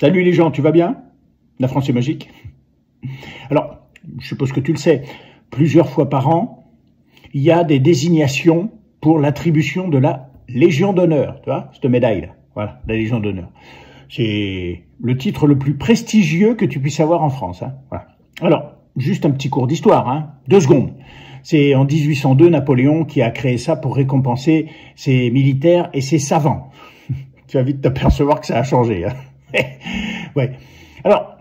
Salut les gens, tu vas bien? La France est magique. Alors, je suppose que tu le sais, plusieurs fois par an, il y a des désignations pour l'attribution de la Légion d'honneur, tu vois, cette médaille-là. Voilà, la Légion d'honneur. C'est le titre le plus prestigieux que tu puisses avoir en France. Hein. Voilà. Alors, juste un petit cours d'histoire, hein, 2 secondes. C'est en 1802 Napoléon qui a créé ça pour récompenser ses militaires et ses savants. Tu vas vite t'apercevoir que ça a changé. Hein. Ouais. Alors,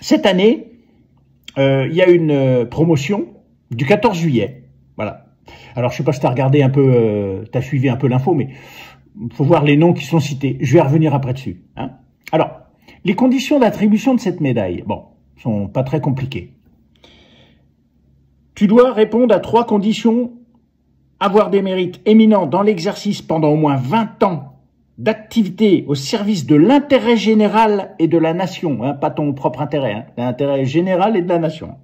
cette année, il y a une promotion du 14 juillet. Voilà. Alors, je sais pas si tu as regardé un peu, tu as suivi un peu l'info, mais il faut voir les noms qui sont cités. Je vais revenir après dessus. Hein. Alors, les conditions d'attribution de cette médaille, bon, sont pas très compliquées. Tu dois répondre à 3 conditions. Avoir des mérites éminents dans l'exercice pendant au moins 20 ans d'activité au service de l'intérêt général et de la nation, hein, pas ton propre intérêt, hein, l'intérêt général et de la nation.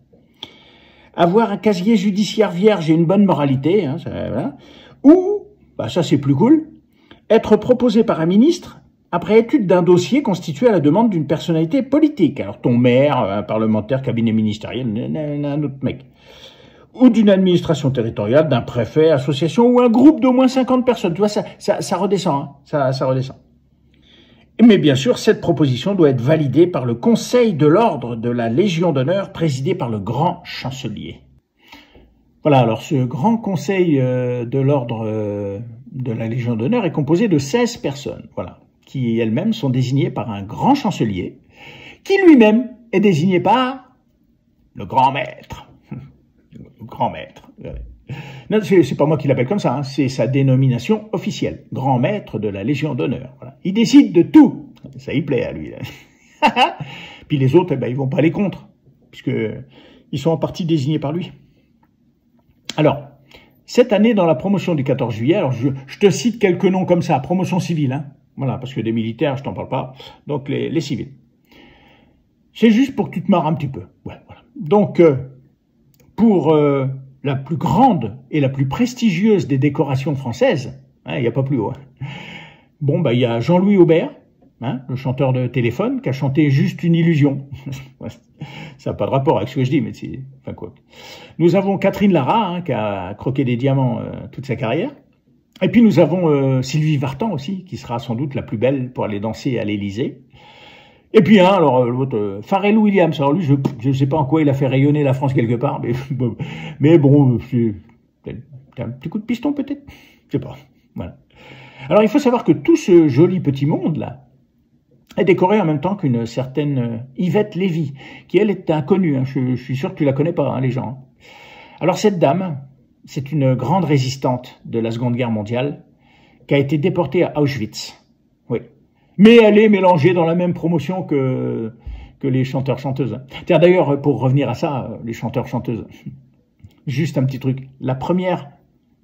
Avoir un casier judiciaire vierge et une bonne moralité, hein, ça, voilà. Ou, bah ça c'est plus cool, être proposé par un ministre après étude d'un dossier constitué à la demande d'une personnalité politique. Alors ton maire, un parlementaire, cabinet ministériel, un autre mec. Ou d'une administration territoriale, d'un préfet, association, ou un groupe d'au moins 50 personnes. Tu vois, ça redescend, hein, ça redescend. Mais bien sûr, cette proposition doit être validée par le Conseil de l'Ordre de la Légion d'honneur, présidé par le grand chancelier. Voilà, alors ce grand Conseil de l'Ordre de la Légion d'honneur est composé de 16 personnes, voilà, qui elles-mêmes sont désignées par un grand chancelier, qui lui-même est désigné par le grand maître. Grand maître. Non, c'est pas moi qui l'appelle comme ça, hein, c'est sa dénomination officielle. Grand maître de la Légion d'honneur. Voilà. Il décide de tout. Ça y plaît à lui. Là. Puis les autres, eh ben, ils vont pas aller contre, puisque ils sont en partie désignés par lui. Alors, cette année, dans la promotion du 14 juillet, alors je te cite quelques noms comme ça, promotion civile, hein, voilà, parce que des militaires, je t'en parle pas, donc les civils. C'est juste pour que tu te marres un petit peu. Ouais, voilà. Donc, pour la plus grande et la plus prestigieuse des décorations françaises, hein, il n'y a pas plus haut. Hein. Bon, bah, il y a Jean-Louis Aubert, hein, le chanteur de Téléphone, qui a chanté Juste une illusion. Ça n'a pas de rapport avec ce que je dis, mais c'est... Enfin, quoi. Nous avons Catherine Lara, hein, qui a croqué des diamants toute sa carrière. Et puis nous avons Sylvie Vartan aussi, qui sera sans doute la plus belle pour aller danser à l'Élysée. Et puis, hein, alors, l'autre, Pharrell Williams, alors lui, je ne sais pas en quoi il a fait rayonner la France quelque part, mais bon, c'est un petit coup de piston peut-être, je sais pas, voilà. Alors, il faut savoir que tout ce joli petit monde-là est décoré en même temps qu'une certaine Yvette Lévy, qui, elle, est inconnue, hein, je suis sûr que tu la connais pas, hein, les gens. Alors, cette dame, c'est une grande résistante de la Seconde Guerre mondiale, qui a été déportée à Auschwitz, oui. Mais elle est mélangée dans la même promotion que les chanteurs-chanteuses. Tiens, d'ailleurs, pour revenir à ça, les chanteurs-chanteuses, juste un petit truc. La première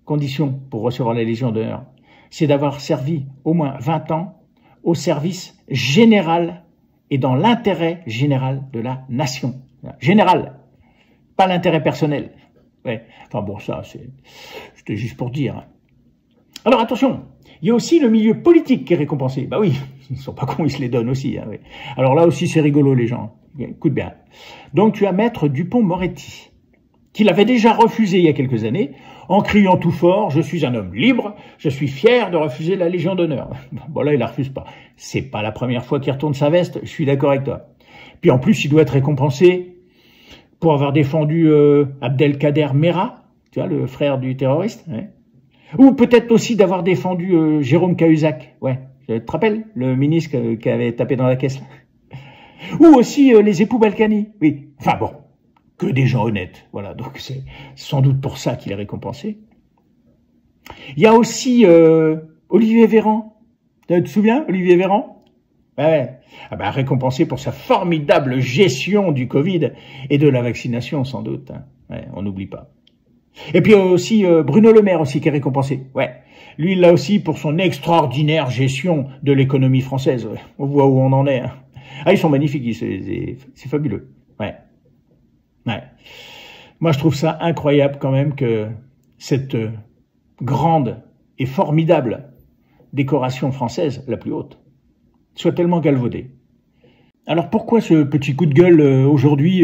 condition pour recevoir la Légion d'honneur, c'est d'avoir servi au moins 20 ans au service général et dans l'intérêt général de la nation. Général, pas l'intérêt personnel. Ouais. Enfin bon, ça, c'était juste pour dire. Alors attention, il y a aussi le milieu politique qui est récompensé. Bah oui, ils ne sont pas cons, ils se les donnent aussi. Hein, oui. Alors là aussi, c'est rigolo, les gens. Écoute bien. Donc tu as Maître Dupond-Moretti, qui l'avait déjà refusé il y a quelques années, en criant tout fort, je suis un homme libre, je suis fier de refuser la Légion d'honneur. Bon là, il la refuse pas. C'est pas la première fois qu'il retourne sa veste, je suis d'accord avec toi. Puis en plus, il doit être récompensé pour avoir défendu Abdelkader Mera, tu vois, le frère du terroriste, ouais. Ou peut-être aussi d'avoir défendu Jérôme Cahuzac, ouais, tu te rappelles, le ministre qui avait tapé dans la caisse. Ou aussi les époux Balkany, oui. Enfin bon, que des gens honnêtes, voilà, donc c'est sans doute pour ça qu'il est récompensé. Il y a aussi Olivier Véran, tu te souviens, Olivier Véran? Ouais, ah ben, récompensé pour sa formidable gestion du Covid et de la vaccination, sans doute, hein. Ouais, on n'oublie pas. Et puis aussi Bruno Le Maire aussi qui est récompensé. Ouais, lui là aussi pour son extraordinaire gestion de l'économie française. Ouais. On voit où on en est. Hein. Ah, ils sont magnifiques, c'est fabuleux. Ouais, ouais. Moi je trouve ça incroyable quand même que cette grande et formidable décoration française, la plus haute, soit tellement galvaudée. Alors pourquoi ce petit coup de gueule aujourd'hui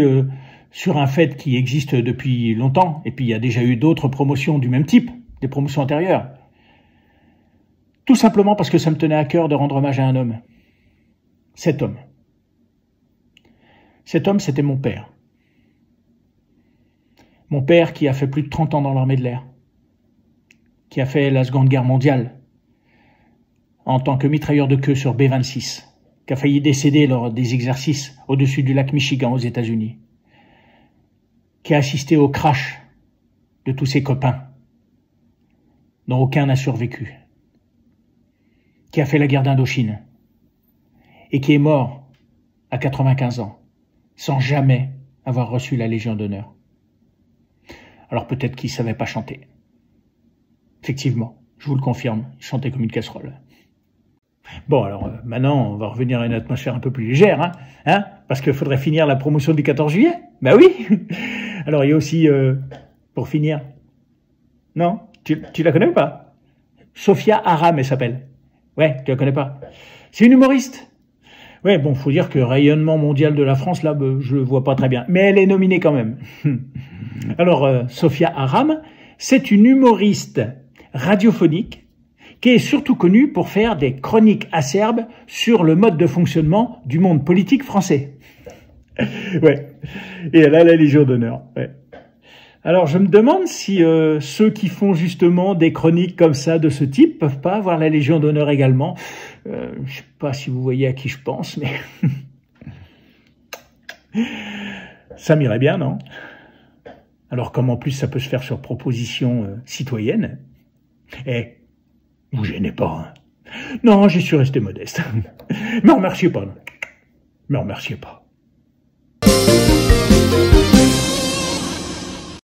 sur un fait qui existe depuis longtemps, et puis il y a déjà eu d'autres promotions du même type, des promotions antérieures? Tout simplement parce que ça me tenait à cœur de rendre hommage à un homme. Cet homme. Cet homme, c'était mon père. Mon père qui a fait plus de 30 ans dans l'armée de l'air, qui a fait la Seconde Guerre mondiale en tant que mitrailleur de queue sur B-26, qui a failli décéder lors des exercices au-dessus du lac Michigan aux États-Unis, qui a assisté au crash de tous ses copains, dont aucun n'a survécu, qui a fait la guerre d'Indochine et qui est mort à 95 ans, sans jamais avoir reçu la Légion d'honneur. Alors peut-être qu'il ne savait pas chanter. Effectivement, je vous le confirme, il chantait comme une casserole. Bon, alors maintenant, on va revenir à une atmosphère un peu plus légère, hein, parce qu'il faudrait finir la promotion du 14 juillet. Ben oui. Alors il y a aussi, pour finir, non, tu la connais ou pas? Sophia Aram, elle s'appelle. Ouais, tu la connais pas? C'est une humoriste. Ouais, bon, faut dire que rayonnement mondial de la France, là, je le vois pas très bien. Mais elle est nominée quand même. Alors, Sophia Aram, c'est une humoriste radiophonique qui est surtout connue pour faire des chroniques acerbes sur le mode de fonctionnement du monde politique français. Ouais, et elle a la Légion d'honneur. Ouais. Alors, je me demande si ceux qui font justement des chroniques comme ça, de ce type, peuvent pas avoir la Légion d'honneur également. Je sais pas si vous voyez à qui je pense, mais ça m'irait bien, non? Alors, comme en plus ça peut se faire sur proposition citoyenne, vous gênez pas, hein? Non, j'y suis resté modeste. Me remerciez pas, non. Me remerciez pas.